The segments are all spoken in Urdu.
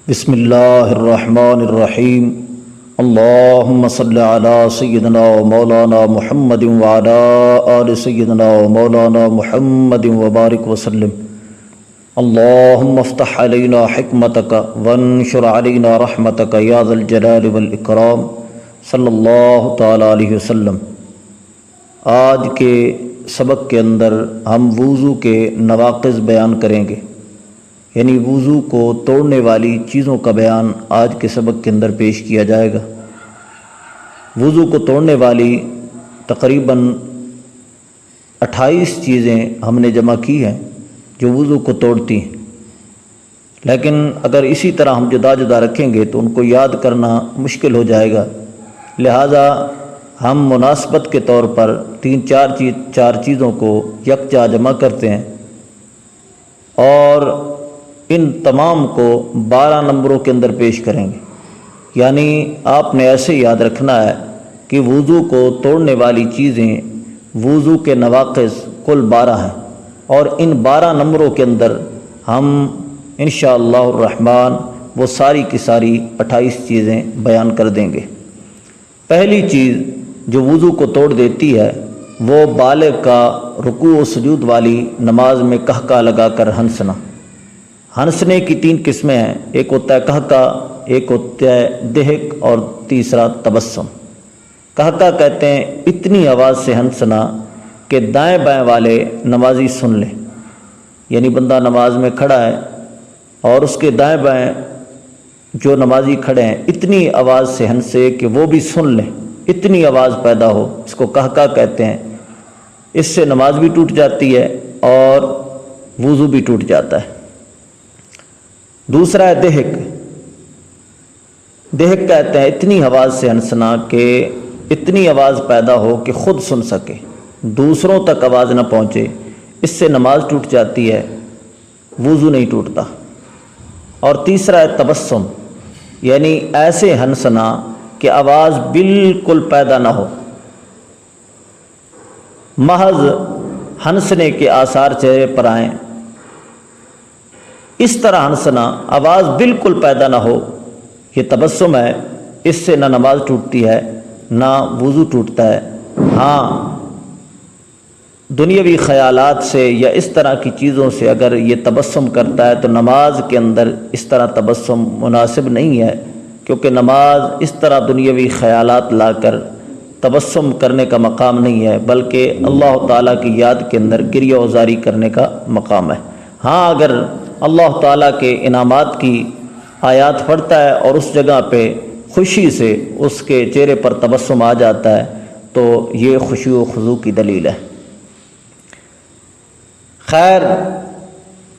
بسم اللہ الرحمن الرحیم اللہم صلی علی سیدنا و مولانا محمد وعلی آل سیدنا و مولانا محمد وبارک وسلم اللہم افتح علینا حکمتک وانشر علینا رحمتک یا ذا الجلال والاکرام صلی اللہ تعالی علیہ وسلم۔ آج کے سبق کے اندر ہم وضو کے نواقض بیان کریں گے، یعنی وضو کو توڑنے والی چیزوں کا بیان آج کے سبق کے اندر پیش کیا جائے گا۔ وضو کو توڑنے والی تقریباً 28 چیزیں ہم نے جمع کی ہیں جو وضو کو توڑتی ہیں، لیکن اگر اسی طرح ہم جدا جدا رکھیں گے تو ان کو یاد کرنا مشکل ہو جائے گا، لہٰذا ہم مناسبت کے طور پر 3-4 چیزوں کو یکجا جمع کرتے ہیں اور ان تمام کو 12 نمبروں کے اندر پیش کریں گے۔ یعنی آپ نے ایسے یاد رکھنا ہے کہ وضو کو توڑنے والی چیزیں وضو کے نواقض کل 12 ہیں، اور ان 12 نمبروں کے اندر ہم انشاءاللہ الرحمن وہ ساری کی ساری 28 چیزیں بیان کر دیں گے۔ پہلی چیز جو وضو کو توڑ دیتی ہے وہ بالغ کا رکوع و سجود والی نماز میں قہقہ لگا کر ہنسنا۔ ہنسنے کی 3 قسمیں ہیں، ایک ہوتا ہے قہقہ، ایک ہوتا ہے دہک اور تیسرا تبسم۔ قہقہ کہتے ہیں اتنی آواز سے ہنسنا کہ دائیں بائیں والے نمازی سن لیں، یعنی بندہ نماز میں کھڑا ہے اور اس کے دائیں بائیں جو نمازی کھڑے ہیں اتنی آواز سے ہنسے کہ وہ بھی سن لیں، اتنی آواز پیدا ہو، اس کو قہقہ کہتے ہیں۔ اس سے نماز بھی ٹوٹ جاتی ہے اور وضو بھی ٹوٹ جاتا ہے۔ دوسرا ہے دہک۔ دہک کہتے ہیں اتنی آواز سے ہنسنا کہ اتنی آواز پیدا ہو کہ خود سن سکے، دوسروں تک آواز نہ پہنچے، اس سے نماز ٹوٹ جاتی ہے، وضو نہیں ٹوٹتا۔ اور تیسرا ہے تبسم، یعنی ایسے ہنسنا کہ آواز بالکل پیدا نہ ہو، محض ہنسنے کے آثار چہرے پر آئیں، اس طرح ہنسنا، آواز بالکل پیدا نہ ہو، یہ تبسم ہے۔ اس سے نہ نماز ٹوٹتی ہے نہ وضو ٹوٹتا ہے۔ ہاں، دنیاوی خیالات سے یا اس طرح کی چیزوں سے اگر یہ تبسم کرتا ہے تو نماز کے اندر اس طرح تبسم مناسب نہیں ہے، کیونکہ نماز اس طرح دنیاوی خیالات لا کر تبسم کرنے کا مقام نہیں ہے، بلکہ اللہ تعالیٰ کی یاد کے اندر گریہ وزاری کرنے کا مقام ہے۔ ہاں، اگر اللہ تعالیٰ کے انعامات کی آیات پڑھتا ہے اور اس جگہ پہ خوشی سے اس کے چہرے پر تبسم آ جاتا ہے تو یہ خشوع و خضوع کی دلیل ہے۔ خیر،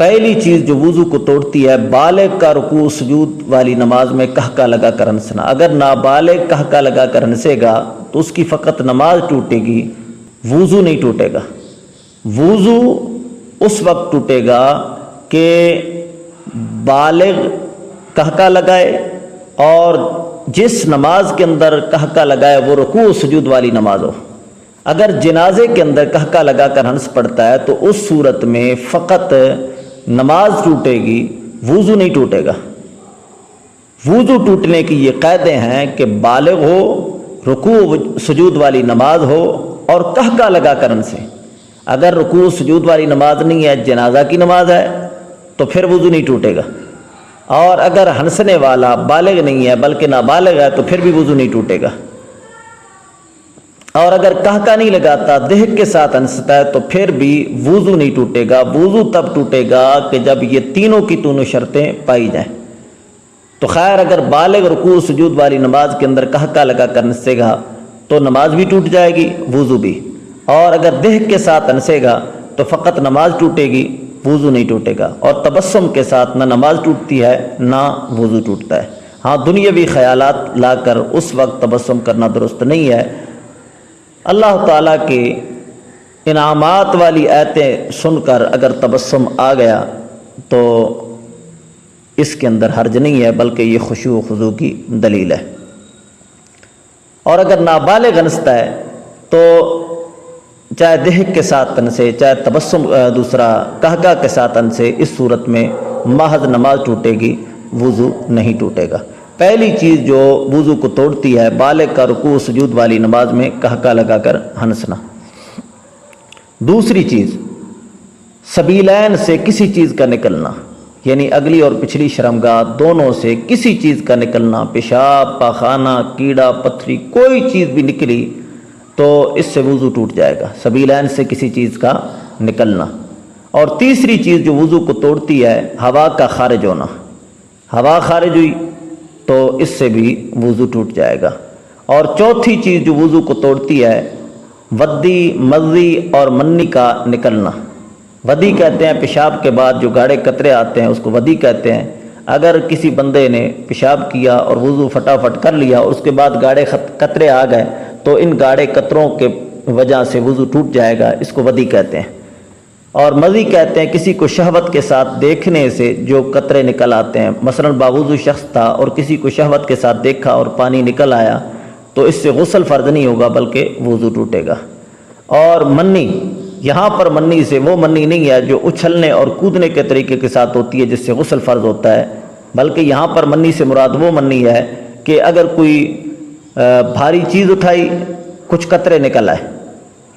پہلی چیز جو وضو کو توڑتی ہے بالغ کا رکوع سجود والی نماز میں قہقہ لگا کر ہنسنا۔ اگر نابالغ قہقہ لگا کر ہنسے گا تو اس کی فقط نماز ٹوٹے گی، وضو نہیں ٹوٹے گا۔ وضو اس وقت ٹوٹے گا کہ بالغ قہقہ لگائے، اور جس نماز کے اندر قہقہ لگائے وہ رکوع و سجود والی نماز ہو۔ اگر جنازے کے اندر قہقہ لگا کر ہنس پڑتا ہے تو اس صورت میں فقط نماز ٹوٹے گی، وضو نہیں ٹوٹے گا۔ وضو ٹوٹنے کی یہ قاعدے ہیں کہ بالغ ہو، رکوع و سجود والی نماز ہو اور قہقہ لگا کر ہنسے۔ اگر رکوع و سجود والی نماز نہیں ہے، جنازہ کی نماز ہے، تو پھر وضو نہیں ٹوٹے گا، اور اگر ہنسنے والا بالغ نہیں ہے بلکہ نابالغ ہے تو پھر بھی وضو نہیں ٹوٹے گا۔ اور اگر قہقہ نہیں لگاتا، دہک کے ساتھ ہنستا ہے تو پھر بھی وضو نہیں ٹوٹے گا۔ وضو تب ٹوٹے گا کہ جب یہ تینوں کی تینوں شرطیں پائی جائیں۔ تو خیر، اگر بالغ رکوع سجود والی نماز کے اندر قہقہ لگا کر ہنسے گا تو نماز بھی ٹوٹ جائے گی، وضو بھی، اور اگر دہک کے ساتھ ہنسے گا تو فقط نماز ٹوٹے گی، وضو نہیں ٹوٹے گا۔ اور تبسم کے ساتھ نہ نماز ٹوٹتی ہے نہ وضو ٹوٹتا ہے۔ ہاں، دنیاوی خیالات لا کر اس وقت تبسم کرنا درست نہیں ہے۔ اللہ تعالیٰ کے انعامات والی آیتیں سن کر اگر تبسم آ گیا تو اس کے اندر حرج نہیں ہے، بلکہ یہ خشوع و خضوع کی دلیل ہے۔ اور اگر نابالغ ہنستا ہے تو چاہے دہک کے ساتھ ہنسے، چاہے تبسم دوسرا قہقہ کے ساتھ ہنسے، اس صورت میں محض نماز ٹوٹے گی، وضو نہیں ٹوٹے گا۔ پہلی چیز جو وضو کو توڑتی ہے بالغ کا رکوع سجود والی نماز میں قہقہ لگا کر ہنسنا۔ دوسری چیز سبیلین سے کسی چیز کا نکلنا، یعنی اگلی اور پچھلی شرمگاہ دونوں سے کسی چیز کا نکلنا، پیشاب، پاخانہ، کیڑا پتھری، کوئی چیز بھی نکلی تو اس سے وضو ٹوٹ جائے گا، سبیلین سے کسی چیز کا نکلنا۔ اور تیسری چیز جو وضو کو توڑتی ہے ہوا کا خارج ہونا، ہوا خارج ہوئی تو اس سے بھی وضو ٹوٹ جائے گا۔ اور چوتھی چیز جو وضو کو توڑتی ہے ودی، مضی اور منی کا نکلنا۔ ودی کہتے ہیں پیشاب کے بعد جو گاڑے قطرے آتے ہیں اس کو ودی کہتے ہیں۔ اگر کسی بندے نے پیشاب کیا اور وضو فٹافٹ کر لیا اور اس کے بعد گاڑے قطرے آ گئے تو ان گاڑے قطروں کے وجہ سے وضو ٹوٹ جائے گا، اس کو ودی کہتے ہیں۔ اور مضی کہتے ہیں کسی کو شہوت کے ساتھ دیکھنے سے جو قطرے نکل آتے ہیں، مثلا باوضو شخص تھا اور کسی کو شہوت کے ساتھ دیکھا اور پانی نکل آیا تو اس سے غسل فرض نہیں ہوگا بلکہ وضو ٹوٹے گا۔ اور منی، یہاں پر منی سے وہ منی نہیں ہے جو اچھلنے اور کودنے کے طریقے کے ساتھ ہوتی ہے جس سے غسل فرض ہوتا ہے، بلکہ یہاں پر منی سے مراد وہ منی ہے کہ اگر کوئی بھاری چیز اٹھائی کچھ قطرے نکل آئے،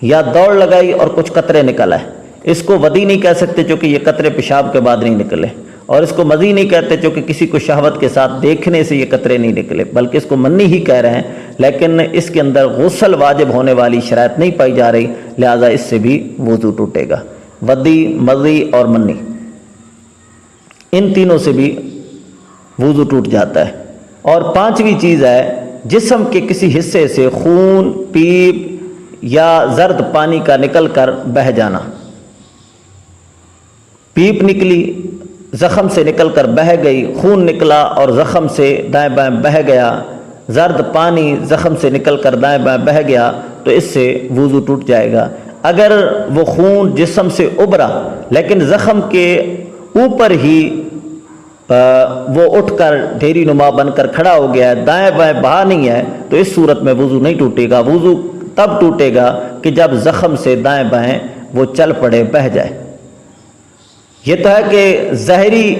یا دوڑ لگائی اور کچھ قطرے نکل آئے، اس کو ودی نہیں کہہ سکتے چونکہ یہ قطرے پیشاب کے بعد نہیں نکلے، اور اس کو مضی نہیں کہتے چونکہ کسی کو شہوت کے ساتھ دیکھنے سے یہ قطرے نہیں نکلے، بلکہ اس کو منی ہی کہہ رہے ہیں، لیکن اس کے اندر غسل واجب ہونے والی شرائط نہیں پائی جا رہی، لہذا اس سے بھی وضو ٹوٹے گا۔ ودی، مضی اور منی، ان تینوں سے بھی وضو ٹوٹ جاتا ہے۔ اور پانچویں چیز ہے جسم کے کسی حصے سے خون، پیپ یا زرد پانی کا نکل کر بہہ جانا۔ پیپ نکلی، زخم سے نکل کر بہہ گئی، خون نکلا اور زخم سے دائیں بائیں بہہ گیا، زرد پانی زخم سے نکل کر دائیں بائیں بہہ گیا تو اس سے وضو ٹوٹ جائے گا۔ اگر وہ خون جسم سے ابھرا لیکن زخم کے اوپر ہی وہ اٹھ کر ڈھیری نما بن کر کھڑا ہو گیا ہے، دائیں بائیں بہا نہیں ہے، تو اس صورت میں وضو نہیں ٹوٹے گا۔ وضو تب ٹوٹے گا کہ جب زخم سے دائیں بائیں وہ چل پڑے، بہہ جائے۔ یہ تو ہے کہ ظاہری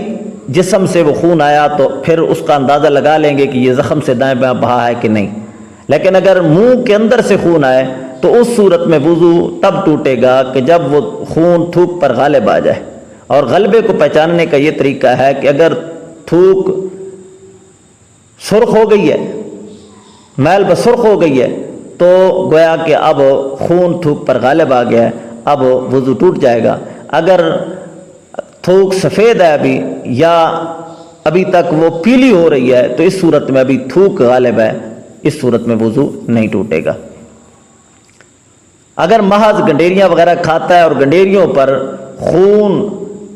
جسم سے وہ خون آیا تو پھر اس کا اندازہ لگا لیں گے کہ یہ زخم سے دائیں بائیں بہا ہے کہ نہیں، لیکن اگر منہ کے اندر سے خون آئے تو اس صورت میں وضو تب ٹوٹے گا کہ جب وہ خون تھوک پر غالب آ جائے۔ اور غلبے کو پہچاننے کا یہ طریقہ ہے کہ اگر تھوک سرخ ہو گئی ہے، میل بسرخ ہو گئی ہے، تو گویا کہ اب خون تھوک پر غالب آ گیا ہے، اب وضو ٹوٹ جائے گا۔ اگر تھوک سفید ہے ابھی یا ابھی تک وہ پیلی ہو رہی ہے تو اس صورت میں ابھی تھوک غالب ہے، اس صورت میں وضو نہیں ٹوٹے گا۔ اگر محض گنڈیریاں وغیرہ کھاتا ہے اور گنڈیریوں پر خون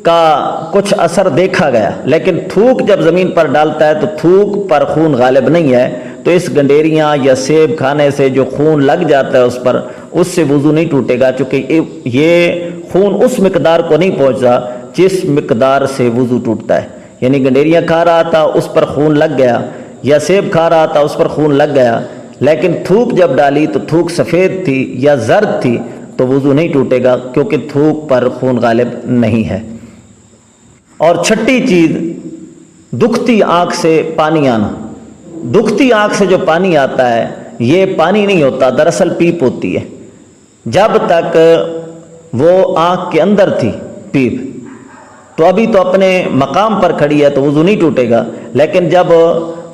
کا کچھ اثر دیکھا گیا لیکن تھوک جب زمین پر ڈالتا ہے تو تھوک پر خون غالب نہیں ہے، تو اس گنڈیریاں یا سیب کھانے سے جو خون لگ جاتا ہے اس پر، اس سے وضو نہیں ٹوٹے گا، چونکہ یہ خون اس مقدار کو نہیں پہنچا جس مقدار سے وضو ٹوٹتا ہے۔ یعنی گنڈیریاں کھا رہا تھا اس پر خون لگ گیا، یا سیب کھا رہا تھا اس پر خون لگ گیا، لیکن تھوک جب ڈالی تو تھوک سفید تھی یا زرد تھی تو وضو نہیں ٹوٹے گا کیونکہ تھوک پر خون غالب نہیں ہے۔ اور چھٹی چیز دکھتی آنکھ سے پانی آنا۔ دکھتی آنکھ سے جو پانی آتا ہے یہ پانی نہیں ہوتا، دراصل پیپ ہوتی ہے۔ جب تک وہ آنکھ کے اندر تھی پیپ تو ابھی تو اپنے مقام پر کھڑی ہے تو وضو نہیں ٹوٹے گا، لیکن جب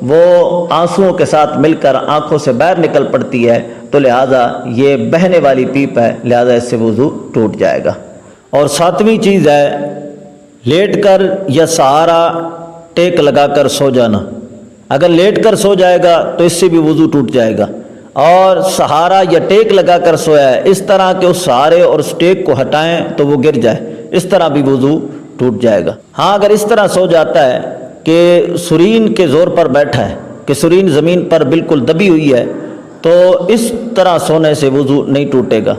وہ آنسوؤں کے ساتھ مل کر آنکھوں سے باہر نکل پڑتی ہے تو لہٰذا یہ بہنے والی پیپ ہے، لہٰذا اس سے وضو ٹوٹ جائے گا۔ اور ساتویں چیز ہے لیٹ کر یا سہارا ٹیک لگا کر سو جانا۔ اگر لیٹ کر سو جائے گا تو اس سے بھی وضو ٹوٹ جائے گا، اور سہارا یا ٹیک لگا کر سویا ہے اس طرح کہ اس سہارے اور اس ٹیک کو ہٹائیں تو وہ گر جائے، اس طرح بھی وضو ٹوٹ جائے گا۔ ہاں اگر اس طرح سو جاتا ہے کہ سرین کے زور پر بیٹھا ہے، کہ سرین زمین پر بالکل دبی ہوئی ہے، تو اس طرح سونے سے وضو نہیں ٹوٹے گا۔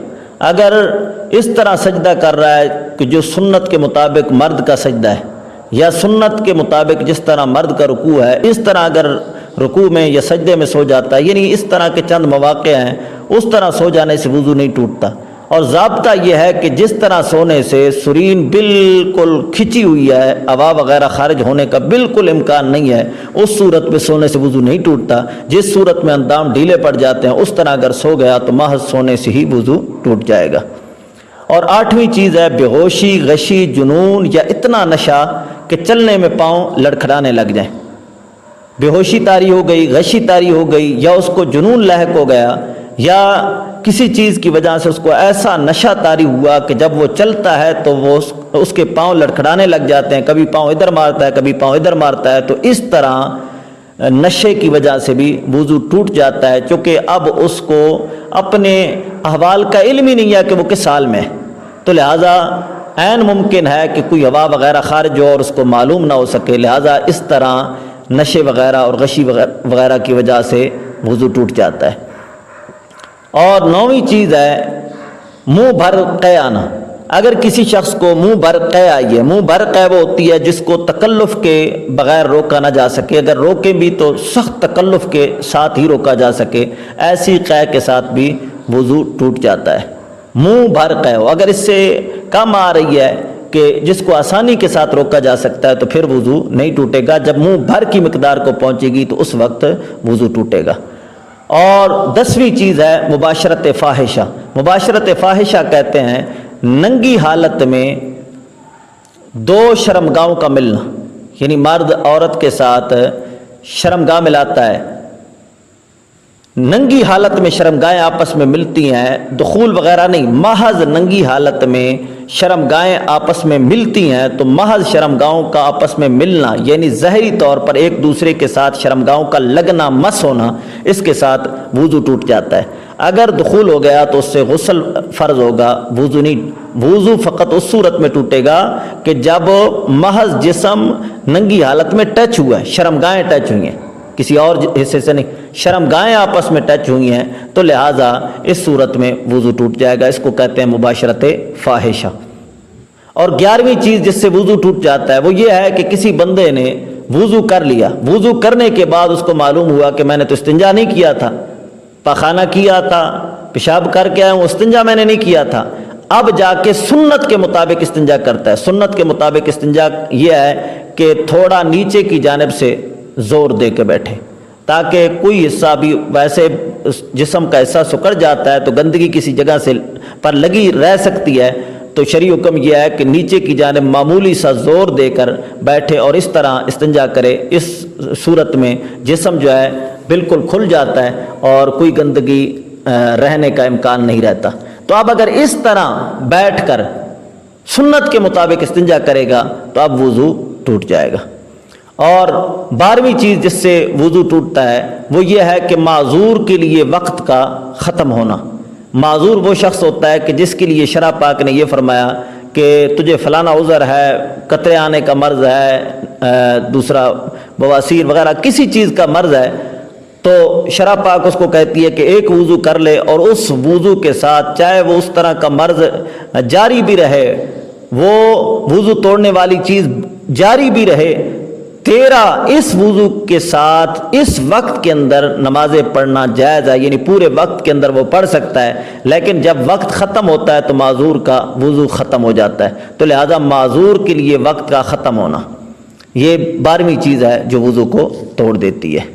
اگر اس طرح سجدہ کر رہا ہے کہ جو سنت کے مطابق مرد کا سجدہ ہے، یا سنت کے مطابق جس طرح مرد کا رکوع ہے اس طرح اگر رکوع میں یا سجدے میں سو جاتا ہے، یعنی اس طرح کے چند مواقع ہیں، اس طرح سو جانے سے وضو نہیں ٹوٹتا۔ اور ضابطہ یہ ہے کہ جس طرح سونے سے سرین بالکل کھچی ہوئی ہے، ہوا وغیرہ خارج ہونے کا بالکل امکان نہیں ہے، اس صورت میں سونے سے وضو نہیں ٹوٹتا۔ جس صورت میں اندام ڈھیلے پڑ جاتے ہیں اس طرح اگر سو گیا تو محض سونے سے ہی وضو ٹوٹ جائے گا۔ اور 8ویں چیز ہے بے ہوشی، غشی، جنون یا اتنا نشہ کہ چلنے میں پاؤں لڑکھڑانے لگ جائیں۔ بے ہوشی طاری ہو گئی، غشی طاری ہو گئی، یا اس کو جنون لاحق ہو گیا، یا کسی چیز کی وجہ سے اس کو ایسا نشہ طاری ہوا کہ جب وہ چلتا ہے تو وہ اس کے پاؤں لڑکھڑانے لگ جاتے ہیں، کبھی پاؤں ادھر مارتا ہے کبھی پاؤں ادھر مارتا ہے، تو اس طرح نشے کی وجہ سے بھی وضو ٹوٹ جاتا ہے، چونکہ اب اس کو اپنے احوال کا علم ہی نہیں ہے کہ وہ کس حال میں ہے، تو لہٰذا عین ممکن ہے کہ کوئی ہوا وغیرہ خارج ہو اور اس کو معلوم نہ ہو سکے، لہٰذا اس طرح نشے وغیرہ اور غشی وغیرہ کی وجہ سے وضو ٹوٹ جاتا ہے۔ اور 9ویں چیز ہے منہ بھر قے آنا۔ اگر کسی شخص کو منہ بھر قے آئی ہے، منہ بھر قے وہ ہوتی ہے جس کو تکلف کے بغیر روکا نہ جا سکے، اگر روکیں بھی تو سخت تکلف کے ساتھ ہی روکا جا سکے، ایسی قے کے ساتھ بھی وضو ٹوٹ جاتا ہے۔ منہ بھر قے ہو، اگر اس سے کم آ رہی ہے کہ جس کو آسانی کے ساتھ روکا جا سکتا ہے تو پھر وضو نہیں ٹوٹے گا، جب منہ بھر کی مقدار کو پہنچے گی تو اس وقت وضو ٹوٹے گا۔ اور 10ویں چیز ہے مباشرت فاحشہ۔ مباشرت فاحشہ کہتے ہیں ننگی حالت میں دو شرمگاہوں کا ملنا، یعنی مرد عورت کے ساتھ شرمگاہ ملاتا ہے، ننگی حالت میں شرمگاہیں آپس میں ملتی ہیں، دخول وغیرہ نہیں، محض ننگی حالت میں شرمگاہیں آپس میں ملتی ہیں، تو محض شرمگاہوں کا آپس میں ملنا یعنی ظاہری طور پر ایک دوسرے کے ساتھ شرمگاہوں کا لگنا، مس ہونا، اس کے ساتھ وضو ٹوٹ جاتا ہے۔ اگر دخول ہو گیا تو اس سے غسل فرض ہوگا، وضو نہیں۔ وضو فقط اس صورت میں ٹوٹے گا کہ جب محض جسم ننگی حالت میں ٹچ ہوا ہے، شرمگاہیں ٹچ ہوئی ہیں، کسی اور حصے سے نہیں، شرمگاہیں آپس میں ٹچ ہوئی ہیں، تو لہٰذا اس صورت میں وضو ٹوٹ جائے گا، اس کو کہتے ہیں مباشرت فاحشہ۔ اور 11ویں چیز جس سے وضو ٹوٹ جاتا ہے وہ یہ ہے کہ کسی بندے نے وضو کر لیا، وضو کرنے کے بعد اس کو معلوم ہوا کہ میں نے تو استنجا نہیں کیا تھا، پاخانہ کیا تھا، پیشاب کر کے آیا ہوں، استنجا میں نے نہیں کیا تھا، اب جا کے سنت کے مطابق استنجا کرتا ہے۔ سنت کے مطابق استنجا یہ ہے کہ تھوڑا نیچے کی جانب سے زور دے کے بیٹھے، تاکہ کوئی حصہ بھی، ویسے جسم کا حصہ سکڑ جاتا ہے تو گندگی کسی جگہ سے پر لگی رہ سکتی ہے، تو شرعی حکم یہ ہے کہ نیچے کی جانب معمولی سا زور دے کر بیٹھے اور اس طرح استنجا کرے۔ اس صورت میں جسم جو ہے بالکل کھل جاتا ہے اور کوئی گندگی رہنے کا امکان نہیں رہتا۔ تو اب اگر اس طرح بیٹھ کر سنت کے مطابق استنجا کرے گا تو اب وضو ٹوٹ جائے گا۔ اور 12ویں چیز جس سے وضو ٹوٹتا ہے وہ یہ ہے کہ معذور کے لیے وقت کا ختم ہونا۔ معذور وہ شخص ہوتا ہے کہ جس کے لیے شرع پاک نے یہ فرمایا کہ تجھے فلانا عذر ہے، قطرے آنے کا مرض ہے، دوسرا بواسیر وغیرہ کسی چیز کا مرض ہے، تو شرع پاک اس کو کہتی ہے کہ ایک وضو کر لے، اور اس وضو کے ساتھ چاہے وہ اس طرح کا مرض جاری بھی رہے، وہ وضو توڑنے والی چیز جاری بھی رہے، تیرا اس وضو کے ساتھ اس وقت کے اندر نمازیں پڑھنا جائز ہے، یعنی پورے وقت کے اندر وہ پڑھ سکتا ہے، لیکن جب وقت ختم ہوتا ہے تو معذور کا وضو ختم ہو جاتا ہے، تو لہذا معذور کے لیے وقت کا ختم ہونا یہ 12ویں چیز ہے جو وضو کو توڑ دیتی ہے۔